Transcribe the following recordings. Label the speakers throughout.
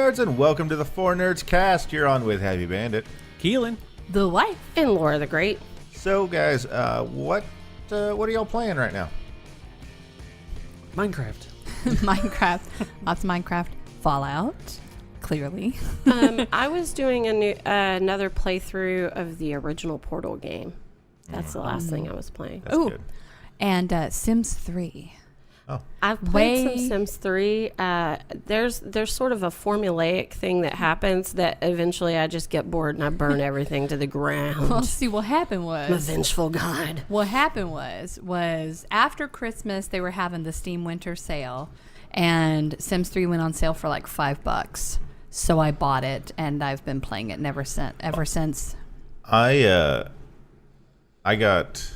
Speaker 1: nerds, and welcome to the 4NerdsCast. You're on with Heavy Bandit,
Speaker 2: Keelan,
Speaker 3: the wife,
Speaker 4: and Laura the Great.
Speaker 1: So, guys, what are y'all playing right now?
Speaker 2: Minecraft.
Speaker 3: Minecraft, lots of Minecraft, Fallout, clearly.
Speaker 4: I was doing another playthrough of the original Portal game. That's the last thing I was playing.
Speaker 1: That's good.
Speaker 3: And Sims 3.
Speaker 1: Oh,
Speaker 4: I've played some Sims 3. There's sort of a formulaic thing that happens that eventually I just get bored and I burn everything to the ground.
Speaker 3: Well, see, what happened was...
Speaker 4: I'm a vengeful god.
Speaker 3: What happened was after Christmas, they were having the Steam Winter Sale, and Sims 3 went on sale for like $5. So I bought it, and I've been playing it ever since.
Speaker 1: I got...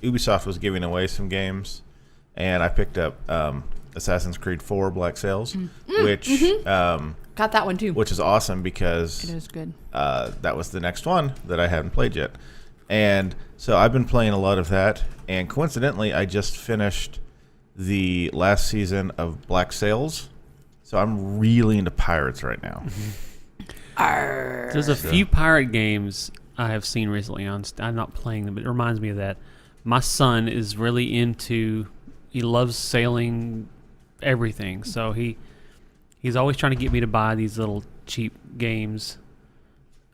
Speaker 1: Ubisoft was giving away some games, and I picked up Assassin's Creed 4 Black Sails, which...
Speaker 3: Got that one too.
Speaker 1: Which is awesome because...
Speaker 3: It is good.
Speaker 1: That was the next one that I haven't played yet. And so I've been playing a lot of that, and coincidentally, I just finished the last season of Black Sails, so I'm really into pirates right now.
Speaker 2: There's a few pirate games I have seen recently. I'm not playing them, but it reminds me of that. My son is really into... He loves sailing everything, so he's always trying to get me to buy these little cheap games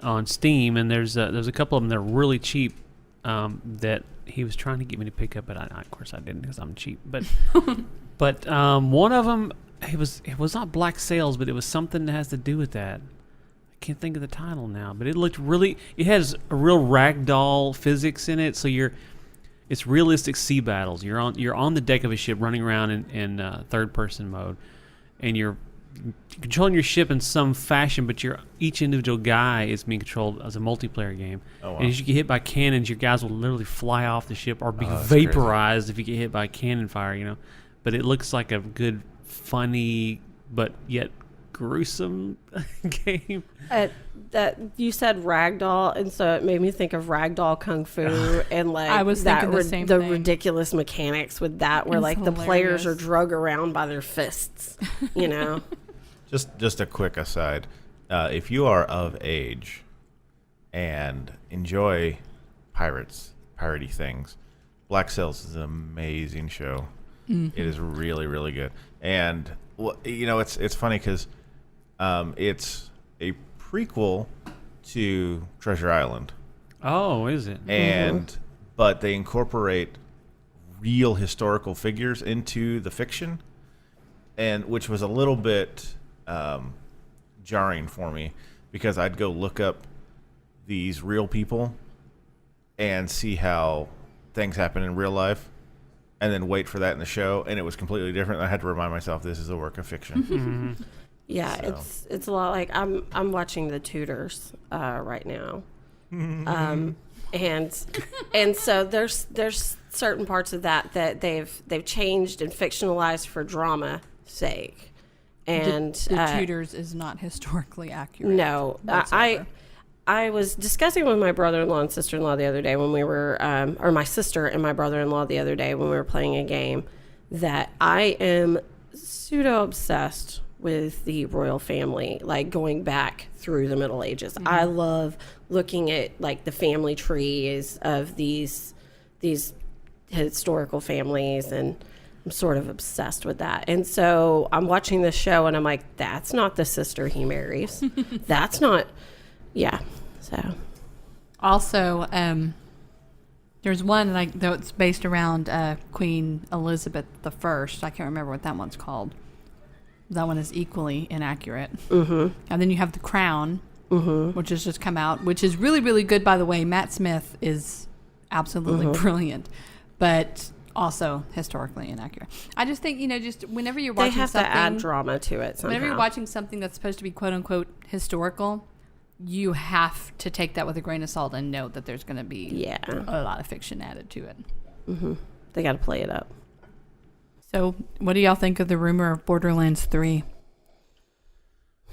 Speaker 2: on Steam, and there's a couple of them that are really cheap that he was trying to get me to pick up, but of course I didn't because I'm cheap. But one of them, it was not Black Sails, but it was something that has to do with that. I can't think of the title now, but it looked really... It has a real ragdoll physics in it, so it's realistic sea battles. You're on the deck of a ship running around in third person mode, and you're controlling your ship in some fashion, but each individual guy is being controlled as a multiplayer game. Oh, wow. And as you get hit by cannons, your guys will literally fly off the ship or be vaporized if you get hit by cannon fire, But it looks like a good, funny, but yet gruesome game.
Speaker 4: That you said ragdoll, and so it made me think of ragdoll kung fu and like
Speaker 3: I was thinking the same thing.
Speaker 4: Ridiculous mechanics with that, where like the players are drug around by their fists,
Speaker 1: Just a quick aside: if you are of age and enjoy piratey things, Black Sails is an amazing show. Mm-hmm. It is really, really good, and it's funny because it's a prequel to Treasure Island.
Speaker 2: Oh, is it?
Speaker 1: And but they incorporate real historical figures into the fiction, and which was a little bit jarring for me because I'd go look up these real people and see how things happen in real life, and then wait for that in the show, and it was completely different. I had to remind myself this is a work of fiction.
Speaker 2: Mm-hmm.
Speaker 4: Yeah, so. It's a lot like I'm watching The Tudors right now, and so there's certain parts of that they've changed and fictionalized for drama sake, and
Speaker 3: the Tudors is not historically accurate.
Speaker 4: No, I was discussing with my brother-in-law and sister-in-law the other day when we were, or my sister and my brother-in-law the other day when we were playing a game, that I am pseudo obsessed with the royal family, like going back through the Middle Ages. Mm-hmm. I love looking at like the family trees of these historical families, and I'm sort of obsessed with that. And so I'm watching this show and I'm like, that's not the sister he marries. That's not, yeah. So
Speaker 3: also, there's one that's based around Queen Elizabeth I. I can't remember what that one's called. That one is equally inaccurate. Mm-hmm. And then you have The Crown, which has just come out, which is really, really good, by the way. Matt Smith is absolutely brilliant, but also historically inaccurate. I just think, just whenever you're watching something... They have
Speaker 4: to add drama to it somehow.
Speaker 3: Whenever you're watching something that's supposed to be quote-unquote historical, you have to take that with a grain of salt and note that there's going to be a lot of fiction added to it.
Speaker 4: Mm-hmm. They got to play it up.
Speaker 3: So, what do y'all think of the rumor of Borderlands 3?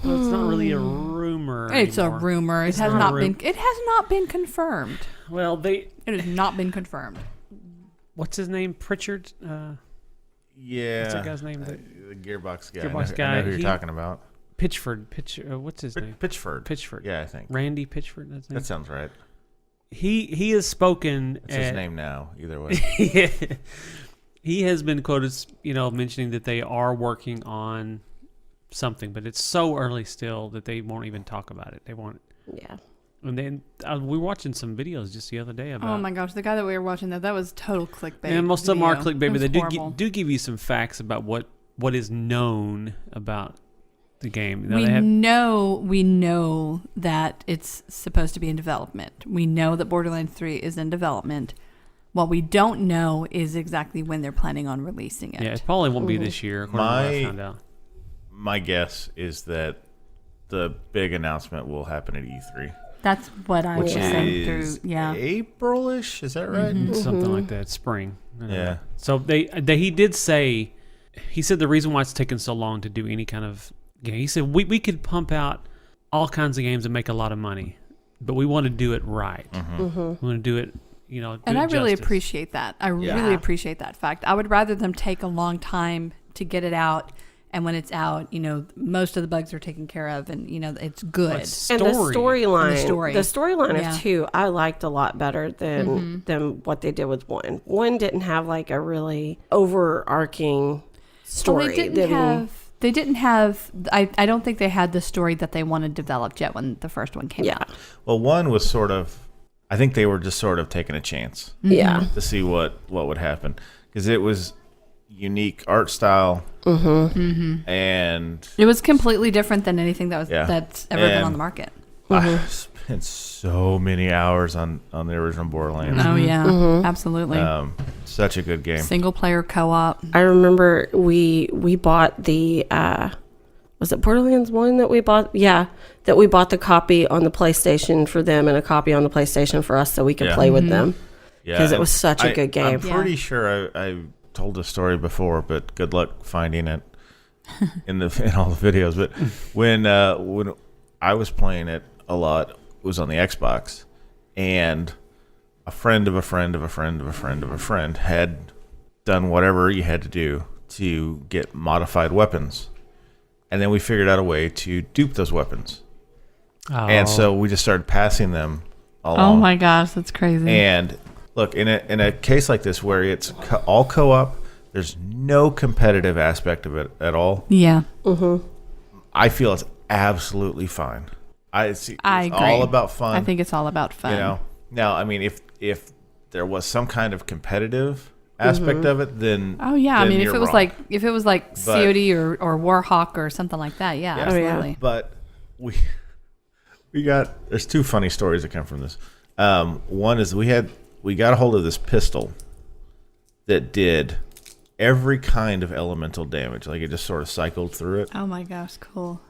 Speaker 2: Well, it's not really a rumor anymore.
Speaker 3: It's a rumor. It has not been confirmed.
Speaker 2: Well, it
Speaker 3: has not been confirmed.
Speaker 2: What's his name? Pritchard?
Speaker 1: Yeah.
Speaker 2: What's that guy's name?
Speaker 1: The Gearbox guy.
Speaker 2: Gearbox
Speaker 1: I
Speaker 2: guy.
Speaker 1: know who you're talking about.
Speaker 2: what's his name?
Speaker 1: Pitchford. Yeah, I think.
Speaker 2: Randy Pitchford. That's his name?
Speaker 1: That sounds right.
Speaker 2: He has spoken.
Speaker 1: That's his name now. Either way.
Speaker 2: He has been quoted, mentioning that they are working on something, but it's so early still that they won't even talk about it. They won't.
Speaker 4: Yeah.
Speaker 2: And then we were watching some videos just the other day about.
Speaker 3: Oh my gosh, the guy that we were watching that was total clickbait.
Speaker 2: And most of them are clickbait, but they
Speaker 3: do
Speaker 2: give you some facts about what is known about the game.
Speaker 3: We know that it's supposed to be in development. We know that Borderlands 3 is in development. What we don't know is exactly when they're planning on releasing it.
Speaker 2: Yeah, it probably won't be this year, according to what I found out.
Speaker 1: My guess is that the big announcement will happen at E3.
Speaker 3: That's what I was saying through. Yeah,
Speaker 1: April-ish. Is that right?
Speaker 2: Mm-hmm. Something like that. Spring.
Speaker 1: Yeah.
Speaker 2: So he did say. He said the reason why it's taken so long to do any kind of game. He said we could pump out all kinds of games and make a lot of money, but we want to do it right. We want to do it.
Speaker 3: And I really appreciate that. I really appreciate that fact. I would rather them take a long time to get it out, and when it's out, most of the bugs are taken care of, and it's good.
Speaker 4: And the storyline of 2, I liked a lot better than what they did with 1. 1 didn't have like a really overarching story.
Speaker 3: Well, they didn't have. I don't think they had the story that they wanted developed yet when the first one came out.
Speaker 1: Well, 1 was sort of. I think they were just sort of taking a chance.
Speaker 4: Yeah.
Speaker 1: To see what would happen, because it was unique art style, and
Speaker 3: it was completely different than anything that's ever been on the market.
Speaker 1: I spent so many hours on the original Borderlands.
Speaker 3: Oh yeah, absolutely.
Speaker 1: Such a good game.
Speaker 3: Single player co-op.
Speaker 4: I remember we bought the was it Borderlands 1 that we bought? Yeah, that we bought the copy on the PlayStation for them and a copy on the PlayStation for us so we could play with them. Yeah, because it was such a good game.
Speaker 1: I'm pretty sure I told the story before, but good luck finding it in all the videos. But when I was playing it a lot, it was on the Xbox, and a friend of a friend of a friend of a friend of a friend had done whatever you had to do to get modified weapons. And then we figured out a way to dupe those weapons. Oh. And so we just started passing them along.
Speaker 3: Oh my gosh, that's crazy.
Speaker 1: And look, in a case like this where it's all co-op, there's no competitive aspect of it at all.
Speaker 3: Yeah.
Speaker 1: I feel it's absolutely fine. I agree. All about fun.
Speaker 3: I think it's all about fun.
Speaker 1: Now, I mean, if there was some kind of competitive aspect of it, then
Speaker 3: I mean, if it was
Speaker 1: wrong.
Speaker 3: if it was like COD or Warhawk or something like that, absolutely.
Speaker 1: But we got there's 2 funny stories that come from this. One is we got a hold of this pistol that did every kind of elemental damage, like it just sort of cycled through it.
Speaker 3: Oh my gosh, cool.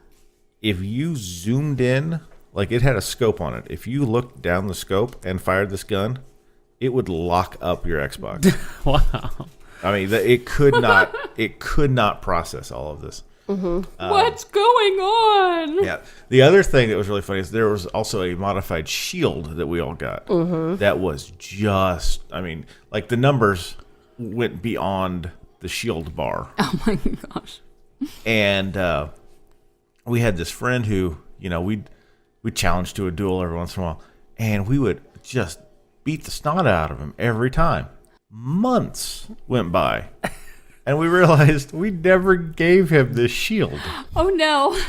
Speaker 1: If you zoomed in, like it had a scope on it. If you looked down the scope and fired this gun, it would lock up your Xbox.
Speaker 2: Wow.
Speaker 1: I mean, it could not process all of this.
Speaker 3: What's going on?
Speaker 1: Yeah. The other thing that was really funny is there was also a modified shield that we all got. That was just, I mean, like the numbers went beyond the shield bar.
Speaker 3: Oh my gosh.
Speaker 1: And we had this friend who, we'd challenge to a duel every once in a while, and we would just beat the snot out of him every time. Months went by, and we realized we never gave him this shield.
Speaker 3: Oh no!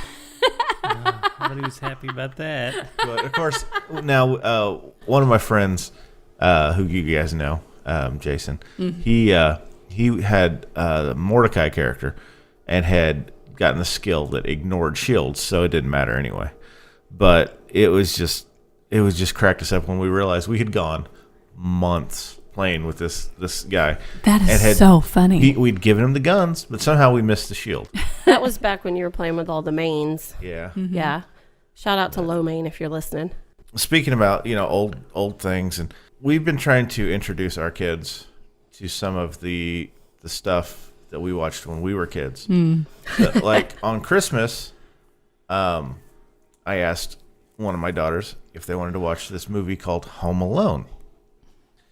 Speaker 2: Nobody was happy about that.
Speaker 1: But of course, now one of my friends, who you guys know, Jason, he had the Mordecai character, and had gotten the skill that ignored shields, so it didn't matter anyway. But it was just cracked us up when we realized we had gone months playing with this guy.
Speaker 3: That is so funny.
Speaker 1: We'd given him the guns, but somehow we missed the shield.
Speaker 4: That was back when you were playing with all the mains.
Speaker 1: Yeah.
Speaker 4: Yeah. Shout out to Low Main if you're listening.
Speaker 1: Speaking about old things, and we've been trying to introduce our kids to some of the stuff that we watched when we were kids. Like on Christmas, I asked one of my daughters if they wanted to watch this movie called Home Alone.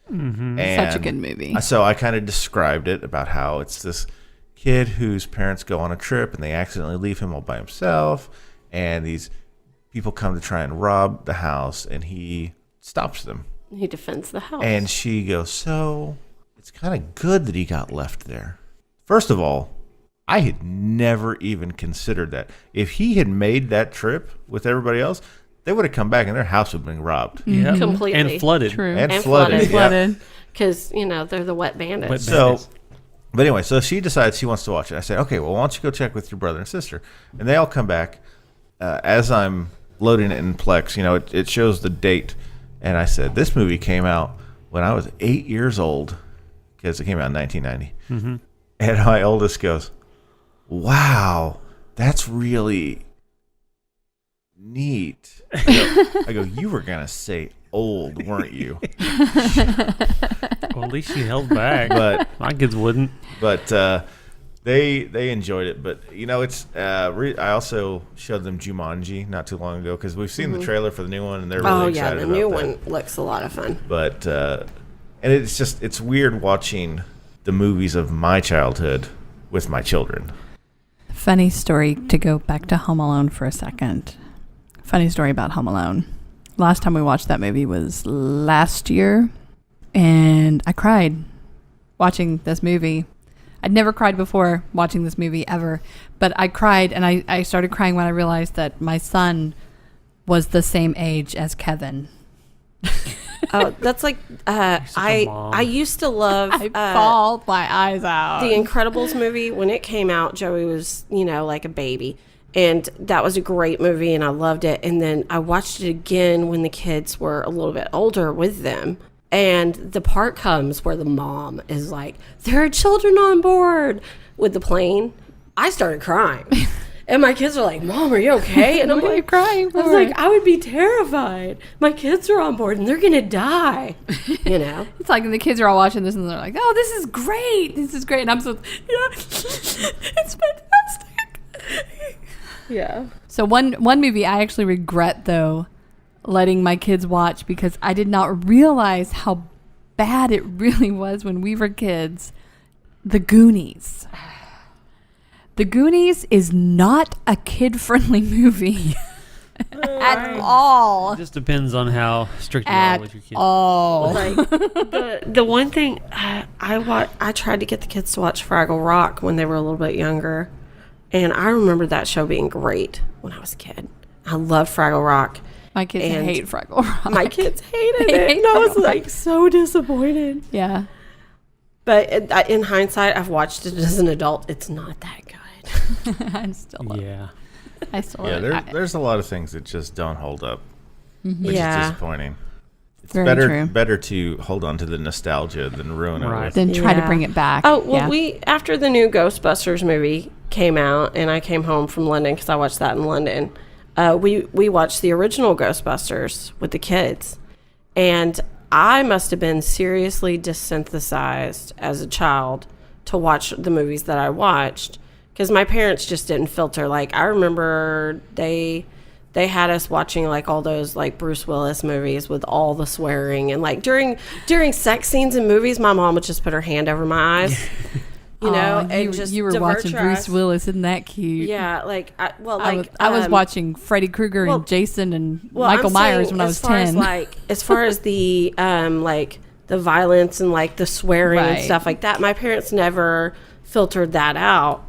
Speaker 3: And such a good movie.
Speaker 1: So I kind of described it about how it's this kid whose parents go on a trip and they accidentally leave him all by himself, and these people come to try and rob the house, and he stops them.
Speaker 4: He defends the house.
Speaker 1: And she goes, so it's kind of good that he got left there. First of all, I had never even considered that. If he had made that trip with everybody else, they would have come back and their house would have been robbed.
Speaker 2: Yeah.
Speaker 4: Completely.
Speaker 2: And flooded.
Speaker 3: True.
Speaker 1: And
Speaker 4: And
Speaker 1: flooded.
Speaker 4: flooded.
Speaker 1: Yeah.
Speaker 4: Because, they're the wet bandits.
Speaker 2: Wet
Speaker 1: So,
Speaker 2: bandits.
Speaker 1: but anyway, so she decides she wants to watch it. I said, okay, well, why don't you go check with your brother and sister? And they all come back. As I'm loading it in Plex, it shows the date. And I said, this movie came out when I was 8 years old, because it came out in 1990. Mm-hmm. And my oldest goes, wow, that's really neat. I go, you were going to say old, weren't you?
Speaker 2: Well, at least she held back.
Speaker 1: But
Speaker 2: My kids wouldn't.
Speaker 1: But they enjoyed it. But it's I also showed them Jumanji not too long ago, because we've seen the trailer for the new one and they're really excited
Speaker 4: the
Speaker 1: about
Speaker 4: new
Speaker 1: that.
Speaker 4: one looks a lot of fun.
Speaker 1: But and it's weird watching the movies of my childhood with my children.
Speaker 3: Funny story, to go back to Home Alone for a second. Funny story about Home Alone. Last time we watched that movie was last year, and I cried watching this movie. I'd never cried before watching this movie ever, but I cried, and I started crying when I realized that my son was the same age as Kevin.
Speaker 4: Oh, that's like
Speaker 2: mom.
Speaker 4: I used to love
Speaker 3: I bawled my eyes out.
Speaker 4: the Incredibles movie. When it came out, Joey was like a baby, and that was a great movie, and I loved it. And then I watched it again when the kids were a little bit older with them, and the part comes where the mom is like, there are children on board with the plane. I started crying. And my kids are like, Mom, are you okay? And I'm
Speaker 3: What are you
Speaker 4: like,
Speaker 3: crying for?
Speaker 4: I was like, I would be terrified. My kids are on board and they're going to die.
Speaker 3: It's like the kids are all watching this and they're like, oh, this is great. This is great. And I'm so, it's fantastic.
Speaker 4: Yeah.
Speaker 3: So one movie I actually regret, though, letting my kids watch, because I did not realize how bad it really was when we were kids. The Goonies. The Goonies is not a kid-friendly movie at all.
Speaker 2: It just depends on how strict you are
Speaker 3: At
Speaker 2: with your kids.
Speaker 3: all.
Speaker 4: Like the one thing I tried to get the kids to watch Fraggle Rock when they were a little bit younger, and I remember that show being great when I was a kid. I loved Fraggle Rock.
Speaker 3: My kids
Speaker 4: And
Speaker 3: hate Fraggle Rock.
Speaker 4: My kids hated
Speaker 3: They
Speaker 4: it,
Speaker 3: hate
Speaker 4: and I was
Speaker 3: Fraggle
Speaker 4: like so disappointed.
Speaker 3: Yeah.
Speaker 4: But in hindsight, I've watched it as an adult. It's not that good.
Speaker 3: I still love it.
Speaker 2: Yeah.
Speaker 3: I still
Speaker 1: Yeah,
Speaker 3: love it.
Speaker 1: there's a lot of things that just don't hold up, which
Speaker 4: Yeah.
Speaker 1: is disappointing. It's
Speaker 3: Very
Speaker 1: better
Speaker 3: true.
Speaker 1: to hold on to the nostalgia than ruin it.
Speaker 2: Right.
Speaker 1: With.
Speaker 3: Then try to
Speaker 4: Yeah.
Speaker 3: bring it back.
Speaker 4: Oh, well,
Speaker 3: yeah.
Speaker 4: we after the new Ghostbusters movie came out, and I came home from London because I watched that in London. We watched the original Ghostbusters with the kids, and I must have been seriously desensitized as a child to watch the movies that I watched, because my parents just didn't filter. Like, I remember they had us watching like all those like Bruce Willis movies with all the swearing, and like during sex scenes in movies, my mom would just put her hand over my eyes. And just
Speaker 3: you were
Speaker 4: divert
Speaker 3: watching
Speaker 4: your
Speaker 3: Bruce
Speaker 4: eyes.
Speaker 3: Willis. Isn't that cute?
Speaker 4: Yeah, like I
Speaker 3: was watching Freddy Krueger
Speaker 4: well-
Speaker 3: and Jason and
Speaker 4: well,
Speaker 3: Michael
Speaker 4: I'm
Speaker 3: Myers
Speaker 4: saying
Speaker 3: when I was
Speaker 4: as far
Speaker 3: 10.
Speaker 4: as far as the like the violence and like the swearing and
Speaker 3: Right.
Speaker 4: stuff like that, my parents never filtered that out.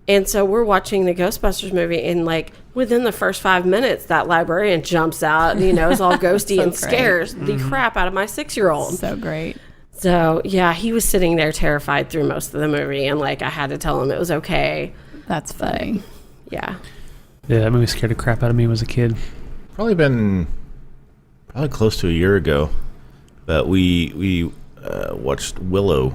Speaker 4: And so we're watching the Ghostbusters movie, and like within the first 5 minutes, that librarian jumps out and is all ghosty
Speaker 3: So
Speaker 4: and
Speaker 3: great.
Speaker 4: scares the crap out of my 6-year-old.
Speaker 3: So great.
Speaker 4: So yeah, he was sitting there terrified through most of the movie, and like I had to tell him it was okay.
Speaker 3: That's funny.
Speaker 4: Yeah.
Speaker 2: Yeah, that movie scared the crap out of me as a kid.
Speaker 1: Probably close to a year ago, but we watched Willow.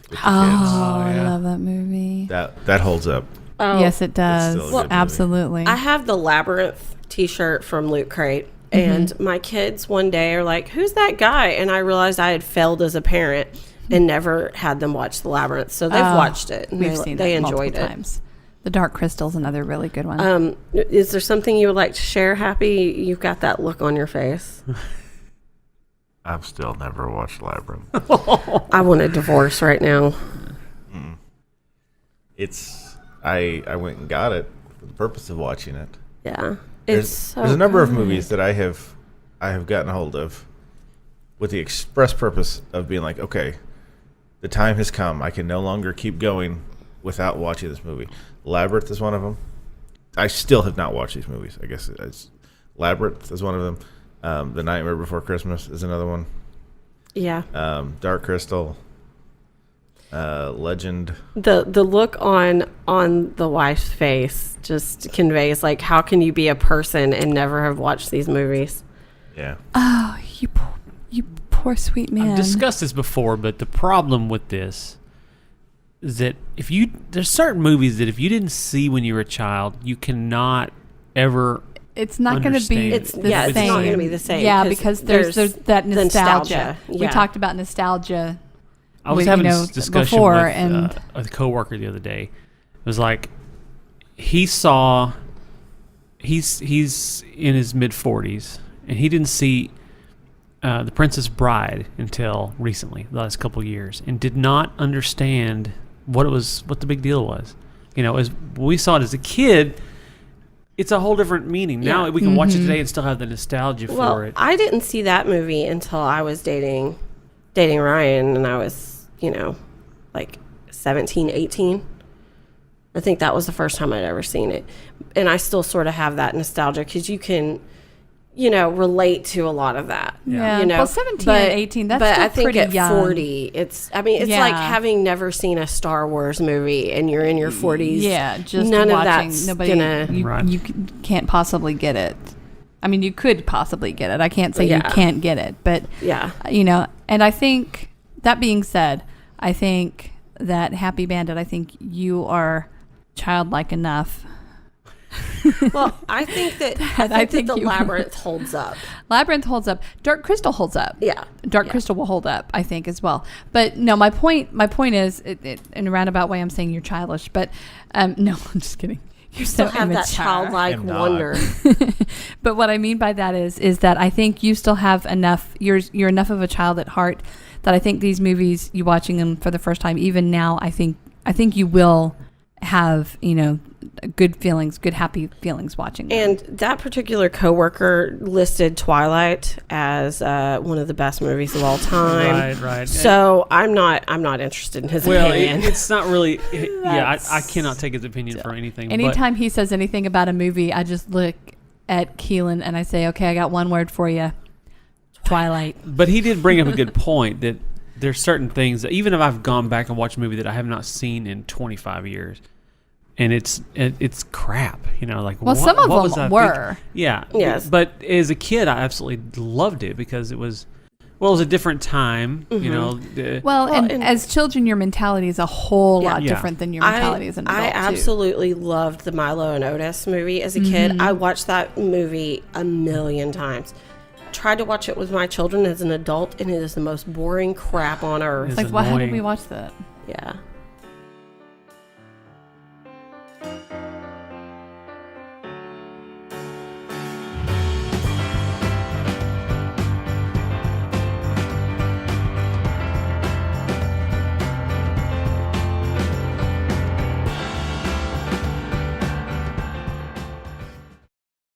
Speaker 1: With the
Speaker 3: Oh, I
Speaker 2: yeah.
Speaker 3: love that movie.
Speaker 1: kids. That holds up.
Speaker 4: Oh,
Speaker 3: Yes, it does.
Speaker 1: still a good movie.
Speaker 3: Absolutely.
Speaker 4: I have the Labyrinth T-shirt from Loot Crate, and my kids one day are like, "Who's that guy?" And I realized I had failed as a parent and never had them watch the Labyrinth, so they've watched it. And
Speaker 3: We've seen
Speaker 4: they
Speaker 3: that
Speaker 4: enjoyed
Speaker 3: multiple
Speaker 4: it.
Speaker 3: times. The Dark Crystal's another really good one.
Speaker 4: Is there something you would like to share, Happy? You've got that look on your face.
Speaker 1: I've still never watched Labyrinth.
Speaker 4: I want a divorce right now.
Speaker 1: I went and got it for the purpose of watching it.
Speaker 4: Yeah.
Speaker 1: There's a number of movies that I have gotten a hold of with the express purpose of being like, okay, the time has come. I can no longer keep going without watching this movie. Labyrinth is one of them. I still have not watched these movies. I guess Labyrinth is one of them. The Nightmare Before Christmas is another one.
Speaker 4: Yeah.
Speaker 1: Dark Crystal. Legend.
Speaker 4: The look on the wife's face just conveys, like, how can you be a person and never have watched these movies?
Speaker 1: Yeah.
Speaker 3: Oh, you poor sweet man.
Speaker 2: I've discussed this before, but the problem with this is that there's certain movies that if you didn't see when you were a child, you cannot ever.
Speaker 3: It's not going to be the same.
Speaker 4: It's not going to be the same.
Speaker 3: Yeah, because there's that nostalgia.
Speaker 4: Yeah.
Speaker 3: We talked about nostalgia.
Speaker 2: I was having this discussion
Speaker 3: before,
Speaker 2: with a coworker the other day. It was like he's in his mid 40s, and he didn't see The Princess Bride until recently, the last couple of years, and did not understand what the big deal was. As we saw it as a kid, it's a whole different meaning.
Speaker 4: Yeah.
Speaker 2: Now we can watch it today and still have the nostalgia for it.
Speaker 4: I didn't see that movie until I was dating Ryan, and I was, like 17, 18. I think that was the first time I'd ever seen it. And I still sort of have that nostalgia because you can, relate to a lot of that.
Speaker 3: Yeah. Well, 17 and 18, that's still
Speaker 4: I think
Speaker 3: pretty
Speaker 4: at
Speaker 3: young.
Speaker 4: 40, it's like having never seen a Star Wars movie and you're in your 40s.
Speaker 3: Yeah, just
Speaker 4: none
Speaker 3: watching.
Speaker 4: of that's
Speaker 3: You can't possibly get it. I mean, you could possibly get it. I can't say you can't get it, but
Speaker 4: yeah,
Speaker 3: and I think that being said, I think that Happy Bandit, I think you are childlike enough.
Speaker 4: Well, I think that the Labyrinth holds up.
Speaker 3: Labyrinth holds up. Dark Crystal holds up.
Speaker 4: Yeah,
Speaker 3: Dark Crystal will hold up, I think, as well. But no, my point is, in a roundabout way, I'm saying you're childish. But no, I'm just kidding. You
Speaker 4: still have that childlike wonder.
Speaker 3: But what I mean by that is that I think you still have enough. You're enough of a child at heart that I think these movies, you watching them for the first time, even now, I think you will have good feelings, good happy feelings watching them.
Speaker 4: And that particular coworker listed Twilight as one of the best movies of all time.
Speaker 2: Right.
Speaker 4: So I'm not interested in his opinion.
Speaker 2: It's not really. I cannot take his opinion for anything.
Speaker 3: Anytime he says anything about a movie, I just look at Keelan and I say, okay, I got one word for you. Twilight.
Speaker 2: But he did bring up a good point that there's certain things that even if I've gone back and watched a movie that I have not seen in 25 years, and it's crap,
Speaker 3: some of them were.
Speaker 2: Yeah.
Speaker 4: Yes.
Speaker 2: But as a kid, I absolutely loved it because it was a different time,
Speaker 3: Mm-hmm. And as children, your mentality is a whole lot different than your mentality as an adult.
Speaker 4: I absolutely loved the Milo and Otis movie as a kid. I watched that movie a million times. Tried to watch it with my children as an adult, and it is the most boring crap on earth.
Speaker 3: It's like, how did we watch that?
Speaker 4: Yeah.